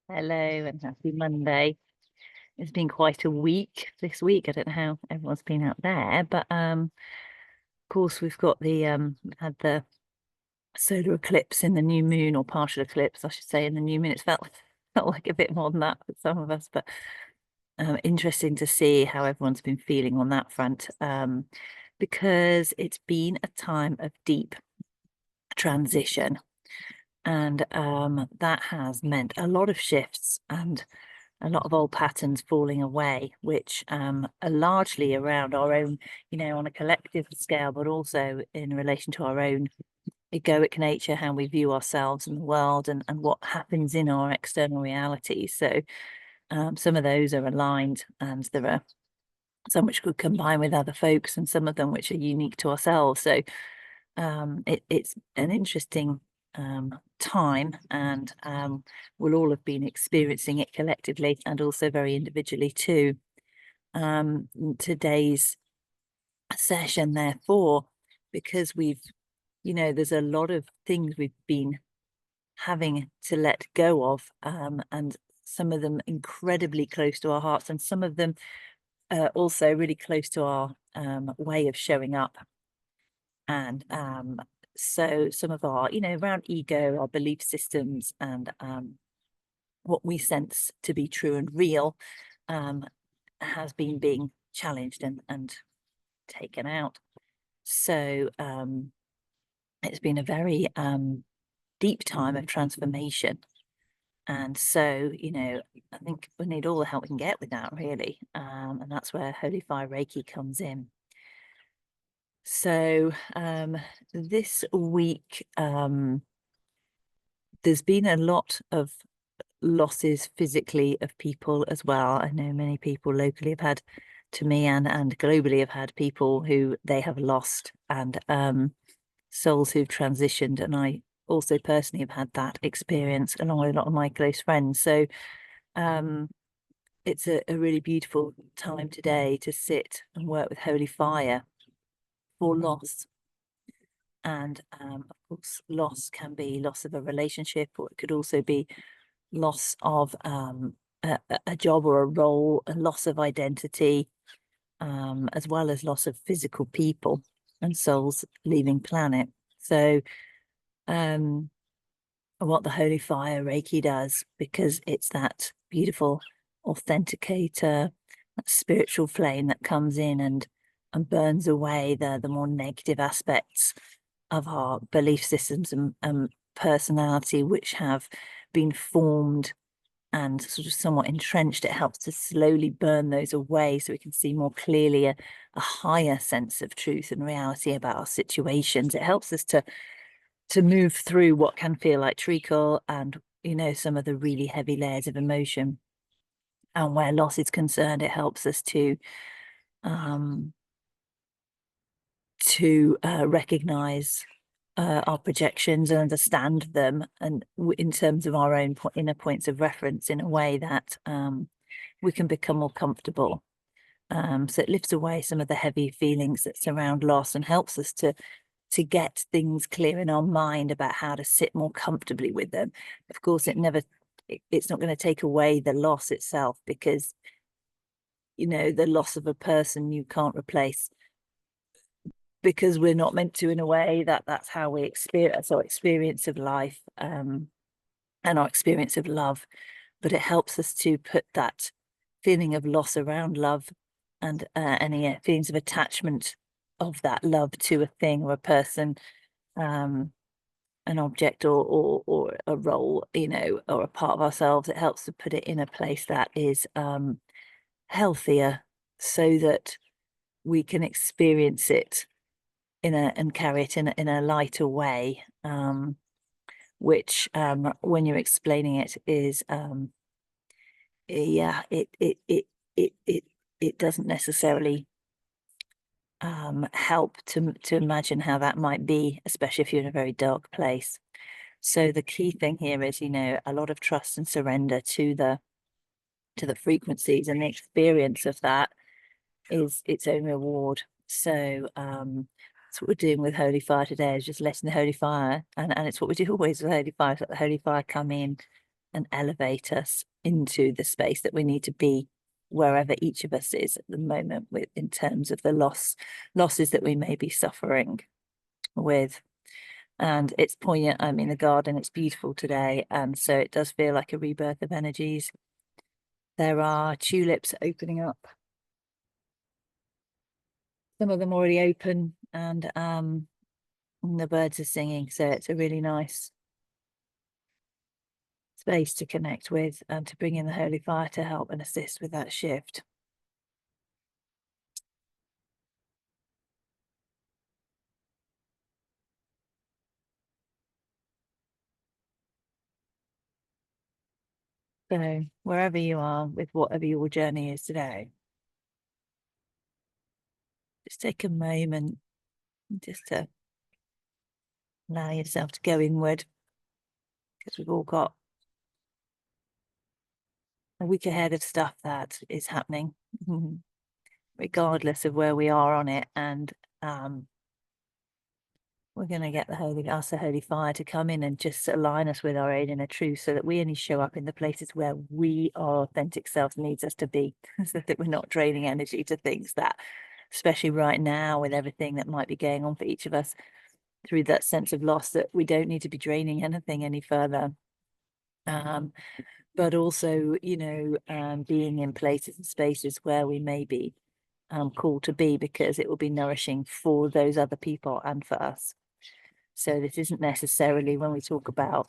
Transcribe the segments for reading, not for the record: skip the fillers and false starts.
Hello and happy Monday. It's been quite a week this week. I don't know how everyone's been out there, but of course we've got we've had the solar eclipse in the new moon, or partial eclipse, I should say, in the new moon. It's felt like a bit more than that for some of us, but interesting to see how everyone's been feeling on that front. Because it's been a time of deep transition, and that has meant a lot of shifts and a lot of old patterns falling away, which are largely around our own, on a collective scale, but also in relation to our own egoic nature, how we view ourselves and the world, and what happens in our external reality. So some of those are aligned, and there are some which could combine with other folks, and some of them which are unique to ourselves. So it's an interesting time, and we'll all have been experiencing it collectively and also very individually too. Today's session, therefore, because there's a lot of things we've been having to let go of, and some of them incredibly close to our hearts, and some of them also really close to our way of showing up. And so some of our, around ego, our belief systems, and what we sense to be true and real has been being challenged and taken out. So it's been a very deep time of transformation. And so, I think we need all the help we can get with that, really. And that's where Holy Fire Reiki comes in. So this week, there's been a lot of losses physically of people as well. I know many people locally have had, to me, and globally have had people who they have lost, and souls who've transitioned. And I also personally have had that experience along with a lot of my close friends. So it's a really beautiful time today to sit and work with Holy Fire for loss. And of course, loss can be loss of a relationship, or it could also be loss of a job or a role, a loss of identity, as well as loss of physical people and souls leaving planet. So what the Holy Fire Reiki does, because it's that beautiful authenticator, that spiritual flame that comes in and burns away the more negative aspects of our belief systems and personality, which have been formed and sort of somewhat entrenched. It helps to slowly burn those away so we can see more clearly a higher sense of truth and reality about our situations. It helps us to move through what can feel like treacle and, some of the really heavy layers of emotion. And where loss is concerned, it helps us to recognize our projections and understand them, and in terms of our own inner points of reference, in a way that we can become more comfortable. So it lifts away some of the heavy feelings that surround loss and helps us to get things clear in our mind about how to sit more comfortably with them. Of course, it's not going to take away the loss itself, because the loss of a person you can't replace, because we're not meant to, in a way. That's how we experience our experience of life, and our experience of love. But it helps us to put that feeling of loss around love, and any feelings of attachment of that love to a thing or a person, an object, or a role, or a part of ourselves. It helps to put it in a place that is healthier, so that we can experience it and carry it in a lighter way, which when you're explaining it is yeah, it doesn't necessarily help to imagine how that might be, especially if you're in a very dark place. So the key thing here is, a lot of trust and surrender to the frequencies, and the experience of that is its own reward. So that's what we're doing with Holy Fire today, is just letting the Holy Fire, and it's what we do always with Holy Fire, is let the Holy Fire come in and elevate us into the space that we need to be, wherever each of us is at the moment, with in terms of the losses that we may be suffering with. And it's poignant. I'm in the garden, it's beautiful today, and so it does feel like a rebirth of energies. There are tulips opening up, some of them already open, and the birds are singing, so it's a really nice space to connect with and to bring in the holy fire to help and assist with that shift. So wherever you are with whatever your journey is today, just take a moment just to allow yourself to go inward, because we've all got a week ahead of stuff that is happening, regardless of where we are on it. And we're going to get the holy fire to come in and just align us with our own inner truth, so that we only show up in the places where our authentic self needs us to be, so that we're not draining energy to things that, especially right now with everything that might be going on for each of us, through that sense of loss, that we don't need to be draining anything any further. But also, being in places and spaces where we may be called to be, because it will be nourishing for those other people and for us. So this isn't necessarily, when we talk about,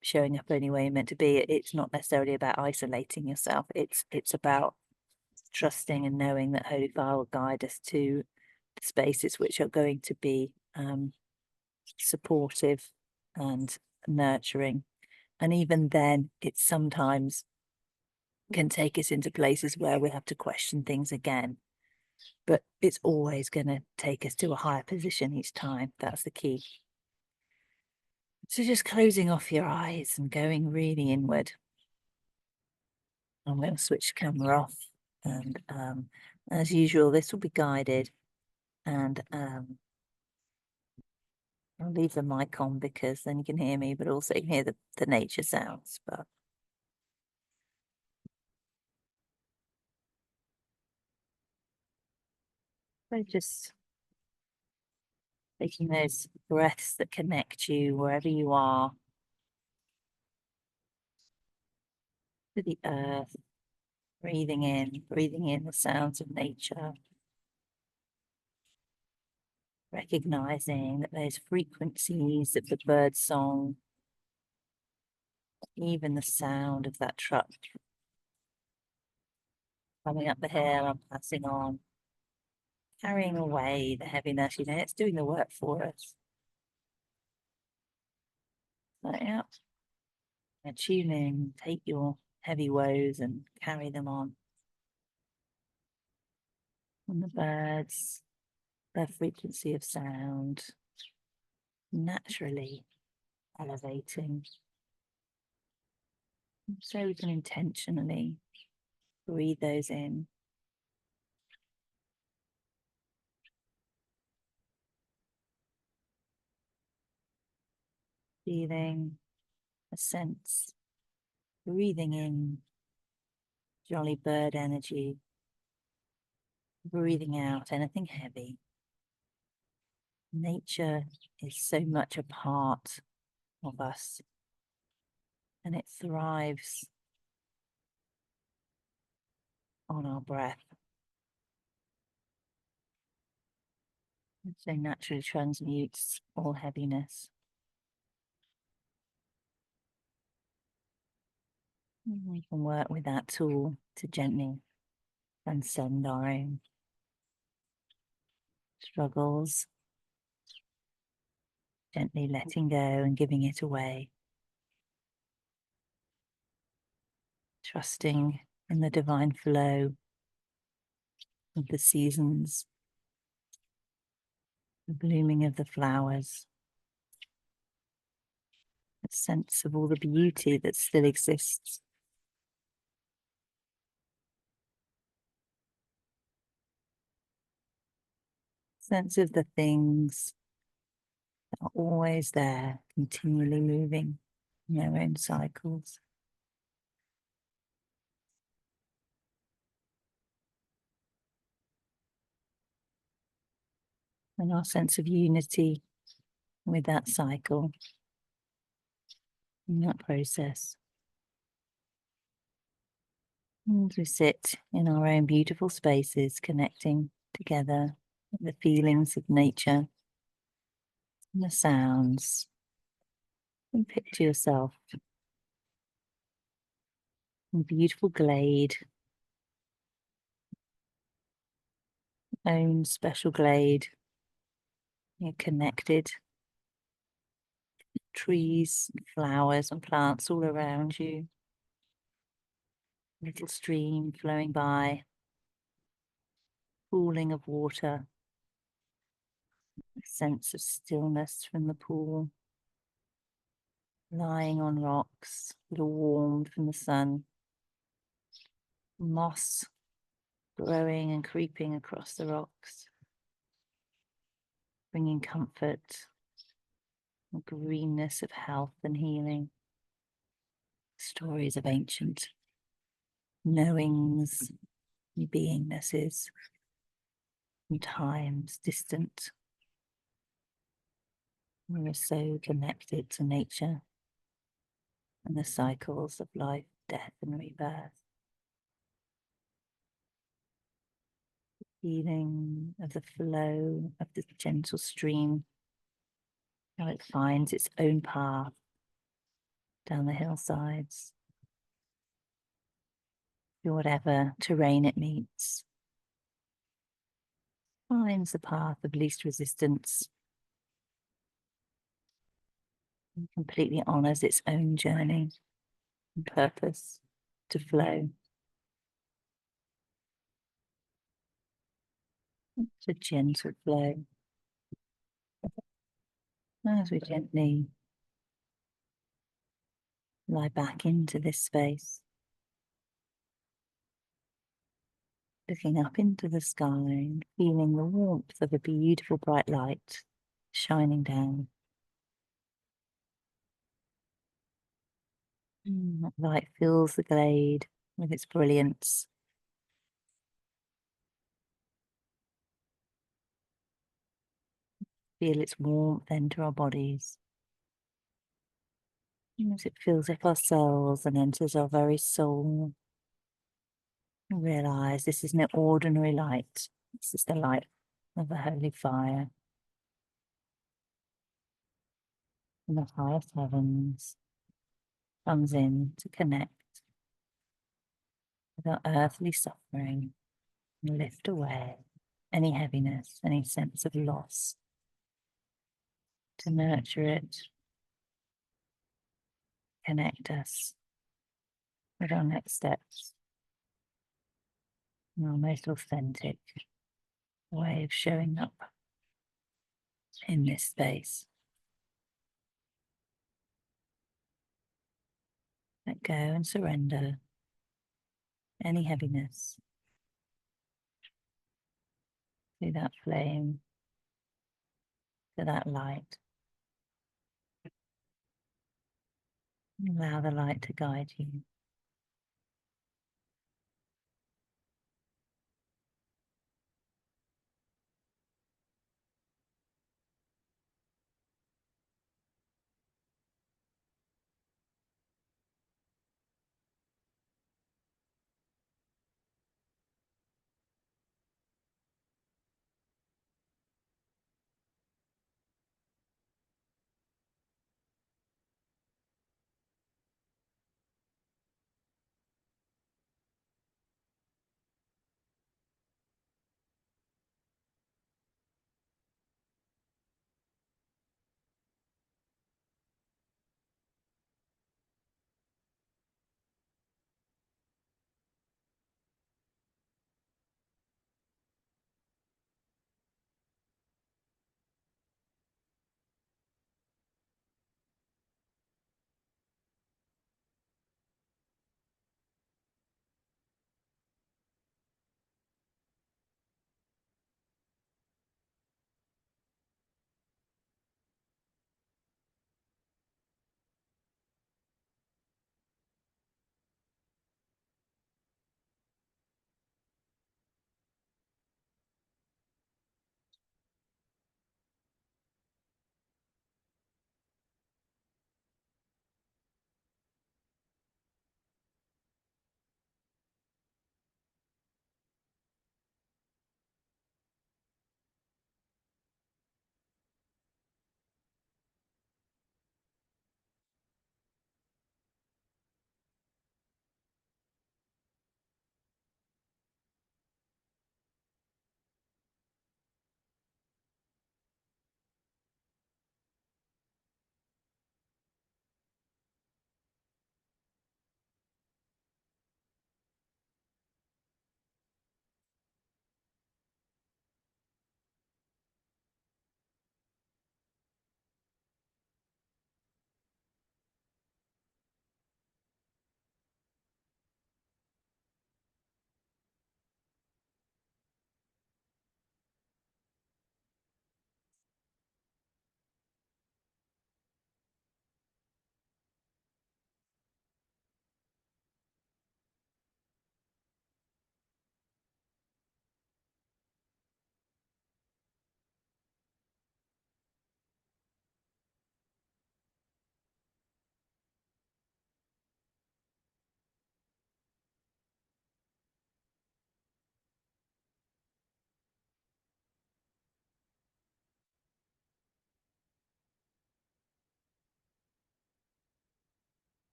showing up only where you're meant to be, it's not necessarily about isolating yourself. It's about trusting and knowing that Holy Fire will guide us to spaces which are going to be supportive and nurturing. And even then, it sometimes can take us into places where we have to question things again. But it's always going to take us to a higher position each time. That's the key. So just closing off your eyes and going really inward. I'm going to switch camera off. And as usual, this will be guided. And I'll leave the mic on, because then you can hear me, but also you can hear the nature sounds. But so just taking those breaths that connect you wherever you are to the earth, breathing in the sounds of nature, recognizing that those frequencies of the bird song, even the sound of that truck coming up the hill and passing on, carrying away the heaviness, it's doing the work for us. So, yeah, and tune in, take your heavy woes and carry them on. And the birds, their frequency of sound, naturally elevating. So we can intentionally breathe those in. Feeling a sense, breathing in jolly bird energy, breathing out anything heavy. Nature is so much a part of us, and it thrives on our breath. It so naturally transmutes all heaviness. We can work with that tool to gently transcend our own struggles, gently letting go and giving it away, trusting in the divine flow of the seasons, the blooming of the flowers, a sense of all the beauty that still exists. Sense of the things that are always there, continually moving in their own cycles. and our sense of unity with that cycle and that process. And we sit in our own beautiful spaces, connecting together with the feelings of nature and the sounds. And picture yourself in a beautiful glade, own special glade. You're connected, trees, flowers, and plants all around you. Little stream flowing by, pooling of water, a sense of stillness from the pool, lying on rocks that are warmed from the sun, moss growing and creeping across the rocks, bringing comfort, the greenness of health and healing, stories of ancient knowings and beingnesses and times distant. We are so connected to nature and the cycles of life, death, and rebirth. Feeling of the flow of the gentle stream, how it finds its own path down the hillsides, through whatever terrain it meets, finds the path of least resistance and completely honors its own journey and purpose to flow. It's a gentle flow as we gently lie back into this space, looking up into the sky and feeling the warmth of a beautiful bright light shining down. That light fills the glade with its brilliance. Feel its warmth enter our bodies as it fills up our cells and enters our very soul. Realize this is no ordinary light. This is the light of the holy fire from the highest heavens. Comes in to connect with our earthly suffering and lift away any heaviness, any sense of loss, to nurture it, connect us with our next steps, and our most authentic way of showing up in this space. Let go and surrender any heaviness to that flame, to that light. Allow the light to guide you.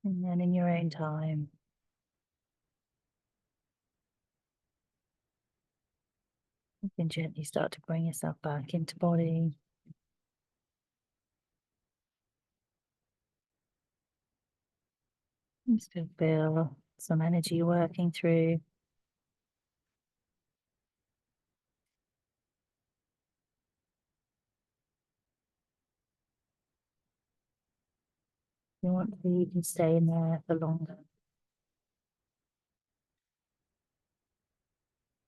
And then in your own time, you can gently start to bring yourself back into body. You still feel some energy working through. If you want to, you can stay in there for longer.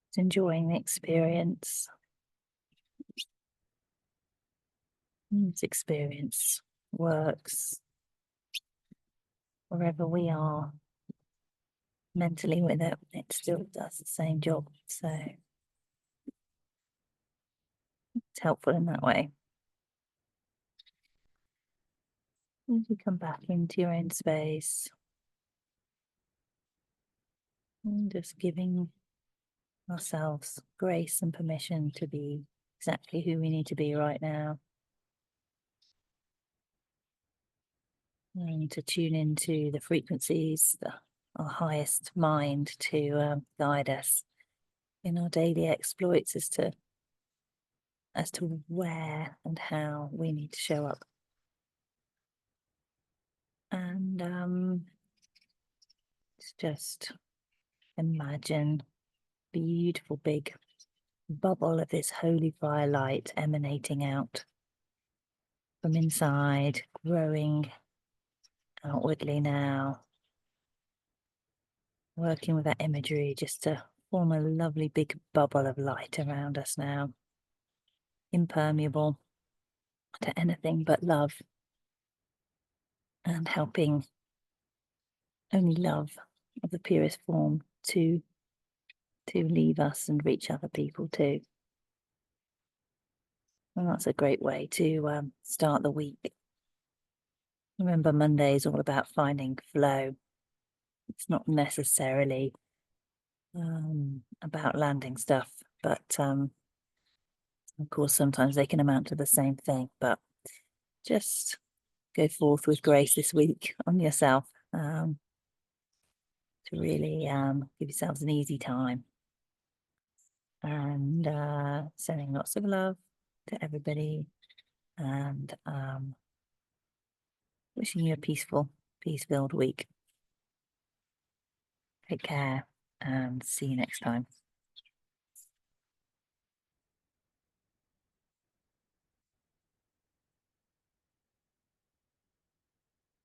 Just enjoying the experience. This experience works wherever we are mentally with it. It still does the same job. So it's helpful in that way. As you come back into your own space, and just giving ourselves grace and permission to be exactly who we need to be right now. And to tune into the frequencies, our highest mind to guide us in our daily exploits as to where and how we need to show up. And just imagine beautiful big bubble of this holy fire light emanating out from inside, growing outwardly now, working with that imagery just to form a lovely big bubble of light around us now, impermeable to anything but love, and helping only love of the purest form to leave us and reach other people too. And that's a great way to start the week. Remember, Monday is all about finding flow. It's not necessarily about landing stuff, but of course, sometimes they can amount to the same thing. But just go forth with grace this week on yourself to really give yourselves an easy time. And sending lots of love to everybody, and wishing you a peaceful, peace-filled week. Take care and see you next time.